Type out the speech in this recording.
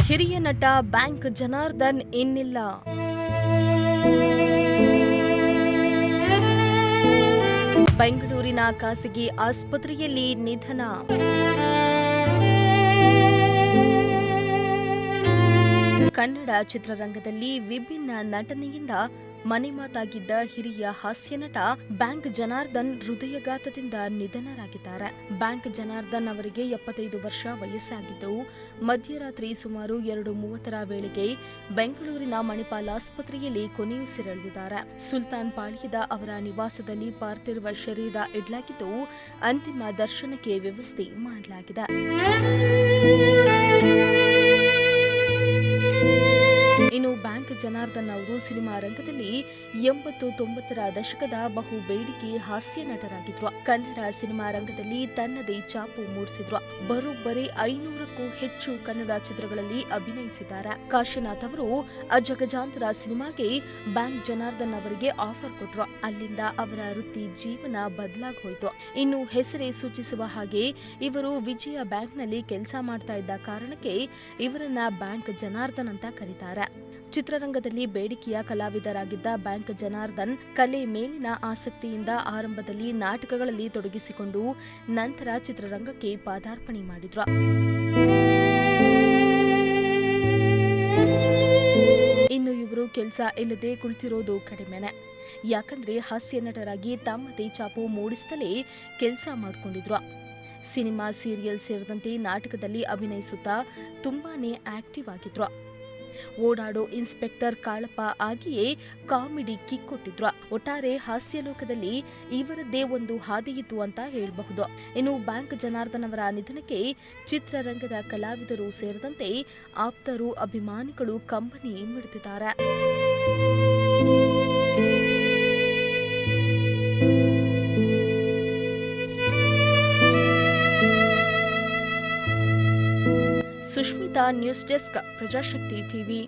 ಹಿರಿಯ ನಟ ಬ್ಯಾಂಕ್ ಜನಾರ್ದನ್ ಇನ್ನಿಲ್ಲ. ಬೆಂಗಳೂರಿನ ಖಾಸಗಿ ಆಸ್ಪತ್ರೆಯಲ್ಲಿ ನಿಧನ. ಕನ್ನಡ ಚಿತ್ರರಂಗದಲ್ಲಿ ವಿಭಿನ್ನ ನಟನೆಯಿಂದ ಮನೆಮಾತಾಗಿದ್ದ ಹಿರಿಯ ಹಾಸ್ಯ ನಟ ಬ್ಯಾಂಕ್ ಜನಾರ್ದನ್ ಹೃದಯಘಾತದಿಂದ ನಿಧನರಾಗಿದ್ದಾರೆ. ಬ್ಯಾಂಕ್ ಜನಾರ್ದನ್ ಅವರಿಗೆ 75 ವರ್ಷ ವಯಸ್ಸಾಗಿದ್ದು, ಮಧ್ಯರಾತ್ರಿ ಸುಮಾರು 2:30 ವೇಳೆಗೆ ಬೆಂಗಳೂರಿನ ಮಣಿಪಾಲ್ ಆಸ್ಪತ್ರೆಯಲ್ಲಿ ಕೊನೆಯುಸಿರೆಳೆದಿದ್ದಾರೆ. ಸುಲ್ತಾನ್ ಪಾಳ್ಯದ ಅವರ ನಿವಾಸದಲ್ಲಿ ಪಾರ್ಥಿವ ಶರೀರ ಇಡಲಾಗಿದ್ದು, ಅಂತಿಮ ದರ್ಶನಕ್ಕೆ ವ್ಯವಸ್ಥೆ ಮಾಡಲಾಗಿದೆ. ಇನ್ನು ಬ್ಯಾಂಕ್ ಜನಾರ್ದನ್ ಅವರು ಸಿನಿಮಾ ರಂಗದಲ್ಲಿ 80-90ರ ದಶಕದ ಬಹು ಬೇಡಿಕೆ ಹಾಸ್ಯ ನಟರಾಗಿದ್ರು. ಕನ್ನಡ ಸಿನಿಮಾ ರಂಗದಲ್ಲಿ ತನ್ನದೇ ಛಾಪು ಮೂಡಿಸಿದ್ರು. ಬರೋಬ್ಬರಿ 500ಕ್ಕೂ ಹೆಚ್ಚು ಕನ್ನಡ ಚಿತ್ರಗಳಲ್ಲಿ ಅಭಿನಯಿಸಿದ್ದಾರೆ. ಕಾಶಿನಾಥ್ ಅವರು ಅಜಗಜಾಂತರ ಸಿನಿಮಾಗೆ ಬ್ಯಾಂಕ್ ಜನಾರ್ದನ್ ಅವರಿಗೆ ಆಫರ್ ಕೊಟ್ರು. ಅಲ್ಲಿಂದ ಅವರ ವೃತ್ತಿ ಜೀವನ ಬದಲಾಗಿ ಹೋಯಿತು. ಇನ್ನು ಹೆಸರೇ ಸೂಚಿಸುವ ಹಾಗೆ ಇವರು ವಿಜಯ ಬ್ಯಾಂಕ್ನಲ್ಲಿ ಕೆಲಸ ಮಾಡ್ತಾ ಇದ್ದ ಕಾರಣಕ್ಕೆ ಇವರನ್ನ ಬ್ಯಾಂಕ್ ಜನಾರ್ದನ್ ಅಂತ ಕರೀತಾರೆ. ಚಿತ್ರರಂಗದಲ್ಲಿ ಬೇಡಿಕೆಯ ಕಲಾವಿದರಾಗಿದ್ದ ಬ್ಯಾಂಕ್ ಜನಾರ್ದನ್ ಕಲೆ ಮೇಲಿನ ಆಸಕ್ತಿಯಿಂದ ಆರಂಭದಲ್ಲಿ ನಾಟಕಗಳಲ್ಲಿ ತೊಡಗಿಸಿಕೊಂಡು ನಂತರ ಚಿತ್ರರಂಗಕ್ಕೆ ಪಾದಾರ್ಪಣೆ ಮಾಡಿದ್ರು. ಇನ್ನು ಇವರು ಕೆಲಸ ಇಲ್ಲದೆ ಕುಳಿತಿರೋದು ಕಡಿಮೆನೆ. ಯಾಕಂದ್ರೆ ಹಾಸ್ಯ ನಟರಾಗಿ ತಮ್ಮದೇ ಛಾಪು ಮೂಡಿಸುತ್ತಲೇ ಕೆಲಸ ಮಾಡಿಕೊಂಡಿದ್ರು. ಸಿನಿಮಾ, ಸೀರಿಯಲ್ ಸೇರಿದಂತೆ ನಾಟಕದಲ್ಲಿ ಅಭಿನಯಿಸುತ್ತಾ ತುಂಬಾನೇ ಆಕ್ಟಿವ್ ಆಗಿದ್ರು. ಓಡಾಡೋ ಇನ್ಸ್ಪೆಕ್ಟರ್ ಕಾಳಪ್ಪ ಆಗಿಯೇ ಕಾಮಿಡಿ ಕಿಕ್ ಕೊಟ್ಟಿದ್ರು. ಒಟ್ಟಾರೆ ಹಾಸ್ಯ ಲೋಕದಲ್ಲಿ ಇವರದ್ದೇ ಒಂದು ಹಾದಿಯಿತ್ತು ಅಂತ ಹೇಳಬಹುದು. ಇನ್ನು ಬ್ಯಾಂಕ್ ಜನಾರ್ದನ್ ಅವರ ನಿಧನಕ್ಕೆ ಚಿತ್ರರಂಗದ ಕಲಾವಿದರು ಸೇರಿದಂತೆ ಆಪ್ತರು, ಅಭಿಮಾನಿಗಳು ಕಂಬನಿ ಮಿಡಿದಿದ್ದಾರೆ. Sushmita, news desk, Prajashakti TV.